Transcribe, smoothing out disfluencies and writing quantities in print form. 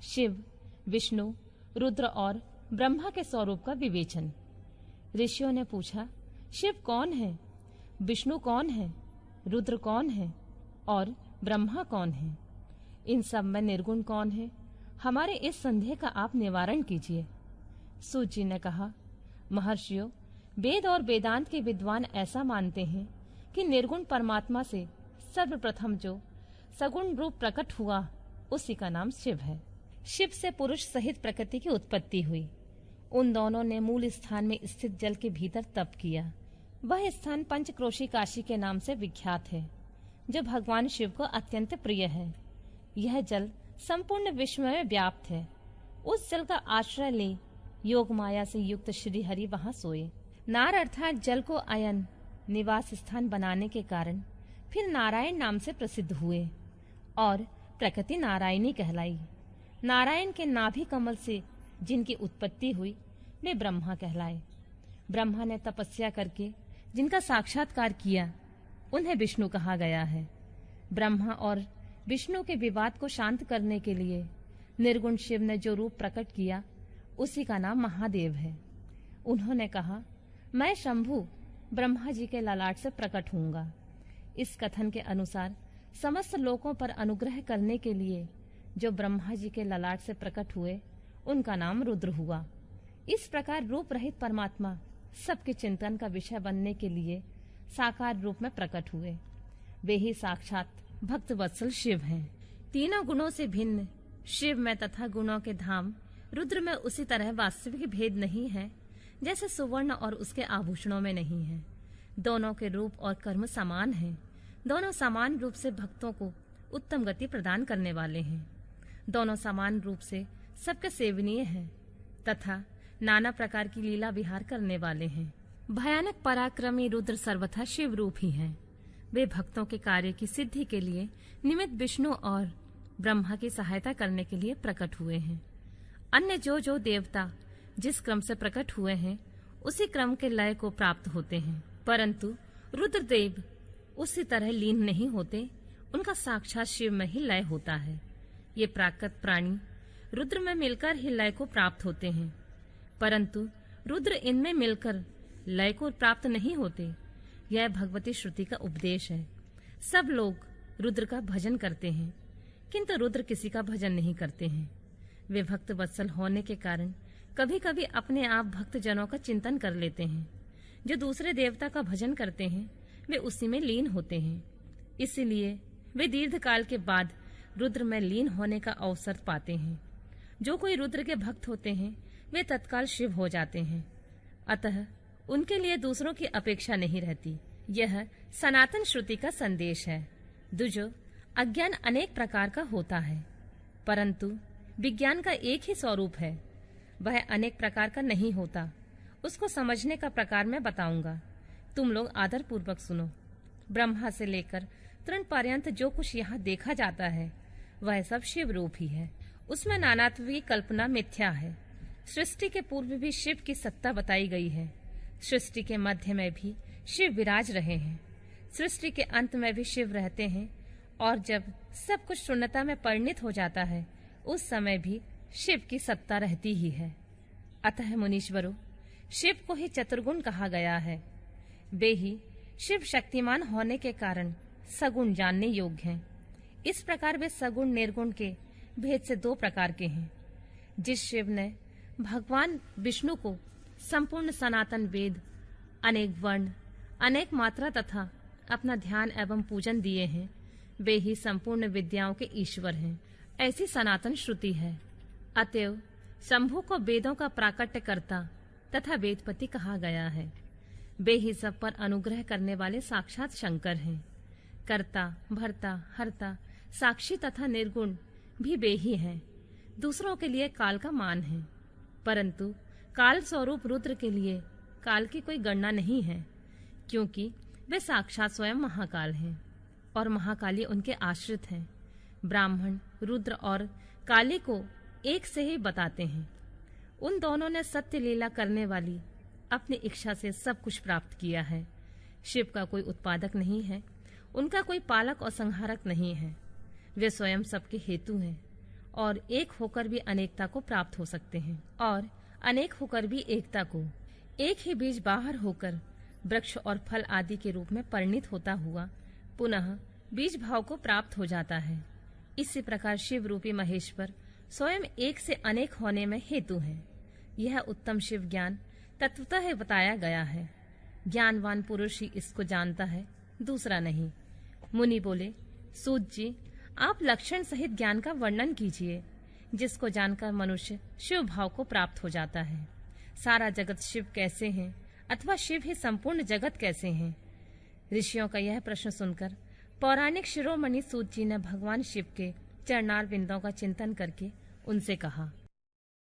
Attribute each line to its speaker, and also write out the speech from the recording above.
Speaker 1: शिव, विष्णु, रुद्र और ब्रह्मा के स्वरूप का विवेचन। ऋषियों ने पूछा, शिव कौन है, विष्णु कौन है, रुद्र कौन है और ब्रह्मा कौन है? इन सब में निर्गुण कौन है? हमारे इस संदेह का आप निवारण कीजिए। सूत जी ने कहा, महर्षियों, वेद और वेदांत के विद्वान ऐसा मानते हैं कि निर्गुण परमात्मा से सर्वप्रथम जो सगुण रूप प्रकट हुआ उसी का नाम शिव है। शिव से पुरुष सहित प्रकृति की उत्पत्ति हुई। उन दोनों ने मूल स्थान में स्थित जल के भीतर तप किया। वह स्थान पंचक्रोशी काशी के नाम से विख्यात है, जो भगवान शिव को अत्यंत प्रिय है। यह जल संपूर्ण विश्व में व्याप्त है। उस जल का आश्रय ले योग माया से युक्त श्री हरि वहां सोए। नार अर्थात जल को अयन निवास स्थान बनाने के कारण फिर नारायण नाम से प्रसिद्ध हुए और प्रकृति नारायणी कहलाई। नारायण के नाभि कमल से जिनकी उत्पत्ति हुई वे ब्रह्मा कहलाए। ब्रह्मा ने तपस्या करके जिनका साक्षात्कार किया उन्हें विष्णु कहा गया है। ब्रह्मा और विष्णु के विवाद को शांत करने के लिए निर्गुण शिव ने जो रूप प्रकट किया उसी का नाम महादेव है। उन्होंने कहा, मैं शंभु ब्रह्मा जी के ललाट से प्रकट होऊंगा। इस कथन के अनुसार समस्त लोकों पर अनुग्रह करने के लिए जो ब्रह्मा जी के ललाट से प्रकट हुए उनका नाम रुद्र हुआ। इस प्रकार रूप रहित परमात्मा सबके चिंतन का विषय बनने के लिए साकार रूप में प्रकट हुए। वे ही साक्षात भक्त वत्सल शिव हैं। तीनों गुणों से भिन्न शिव में तथा गुणों के धाम रुद्र में उसी तरह वास्तविक भेद नहीं है जैसे सुवर्ण और उसके आभूषणों में नहीं है। दोनों के रूप और कर्म समान हैं। दोनों समान रूप से भक्तों को उत्तम गति प्रदान करने वाले हैं। दोनों समान रूप से सबके सेवनीय हैं तथा नाना प्रकार की लीला विहार करने वाले हैं। भयानक पराक्रमी रुद्र सर्वथा शिव रूप ही हैं। वे भक्तों के कार्य की सिद्धि के लिए निमित्त विष्णु और ब्रह्मा की सहायता करने के लिए प्रकट हुए हैं। अन्य जो देवता जिस क्रम से प्रकट हुए हैं उसी क्रम के लय को प्राप्त होते हैं, परंतु रुद्रदेव उसी तरह लीन नहीं होते। उनका साक्षात शिव में ही लय होता है। ये प्राकृत प्राणी रुद्र में मिलकर ही लय को प्राप्त होते हैं, परंतु रुद्र इनमें मिलकर लय को प्राप्त नहीं होते। यह भगवती श्रुति का उपदेश है। सब लोग रुद्र का भजन करते हैं, किंतु रुद्र किसी का भजन नहीं करते हैं। वे भक्त वत्सल होने के कारण कभी कभी अपने आप भक्त जनों का चिंतन कर लेते हैं। जो दूसरे देवता का भजन करते हैं वे उसी में लीन होते हैं। इसलिए वे दीर्घ काल के बाद रुद्र में लीन होने का अवसर पाते हैं। जो कोई रुद्र के भक्त होते हैं वे तत्काल शिव हो जाते हैं। अतः उनके लिए दूसरों की अपेक्षा नहीं रहती। यह सनातन श्रुति का संदेश है। दुजो अज्ञान अनेक प्रकार का होता है, परंतु विज्ञान का एक ही स्वरूप है। वह अनेक प्रकार का नहीं होता। उसको समझने का प्रकार मैं बताऊंगा। तुम लोग आदर पूर्वक सुनो। ब्रह्मा से लेकर तृण पर्यंत जो कुछ यहाँ देखा जाता है वह सब शिव रूप ही है। उसमें नानात्व की कल्पना मिथ्या है। सृष्टि के पूर्व भी शिव की सत्ता बताई गई है। सृष्टि के मध्य में भी शिव विराज रहे हैं। सृष्टि के अंत में भी शिव रहते हैं और जब सब कुछ शून्यता में परिणित हो जाता है उस समय भी शिव की सत्ता रहती ही है। अतः मुनीश्वरों, शिव को ही चतुर्गुण कहा गया है। वे ही शिव शक्तिमान होने के कारण सगुण जानने योग्य हैं। इस प्रकार वे सगुण निर्गुण के भेद से दो प्रकार के हैं। जिस शिव ने भगवान विष्णु को संपूर्ण सनातन वेद, अनेक वर्ण, अनेक मात्रा तथा अपना ध्यान एवं पूजन दिए हैं, वे ही संपूर्ण विद्याओं के ईश्वर हैं। ऐसी सनातन श्रुति है। अतएव शंभु को वेदों का प्राकट्य कर्ता तथा वेदपति कहा गया है। वे ही सब पर अनुग्रह करने वाले साक्षात शंकर हैं। कर्ता, भर्ता, हर्ता, साक्षी तथा निर्गुण भी वे ही हैं। दूसरों के लिए काल का मान है, परंतु काल स्वरूप रुद्र के लिए काल की कोई गणना नहीं है, क्योंकि वे साक्षात स्वयं महाकाल हैं और महाकाली उनके आश्रित हैं। ब्राह्मण रुद्र और काली को एक से ही बताते हैं। उन दोनों ने सत्य लीला करने वाली अपनी इच्छा से सब कुछ प्राप्त किया है। शिव का कोई उत्पादक नहीं है, उनका कोई पालक और संहारक नहीं है। वे स्वयं सबके हेतु हैं और एक होकर भी अनेकता को प्राप्त हो सकते हैं, और अनेक होकर भी एकता को। एक ही बीज बाहर होकर वृक्ष और फल आदि के रूप में परिणित होता हुआ पुनः बीज भाव को प्राप्त हो जाता है। इसी प्रकार शिव रूपी महेश्वर स्वयं एक से अनेक होने में हेतु है। यह उत्तम शिव ज्ञान तत्वतः बताया गया है। ज्ञानवान पुरुष ही इसको जानता है, दूसरा नहीं। मुनि बोले, सूत जी, आप लक्षण सहित ज्ञान का वर्णन कीजिए, जिसको जानकर मनुष्य शिव भाव को प्राप्त हो जाता है। सारा जगत शिव कैसे हैं, अथवा शिव ही संपूर्ण जगत कैसे हैं? ऋषियों का यह प्रश्न सुनकर पौराणिक शिरोमणि सूत जी ने भगवान शिव के चरणार बिंदों का चिंतन करके उनसे कहा,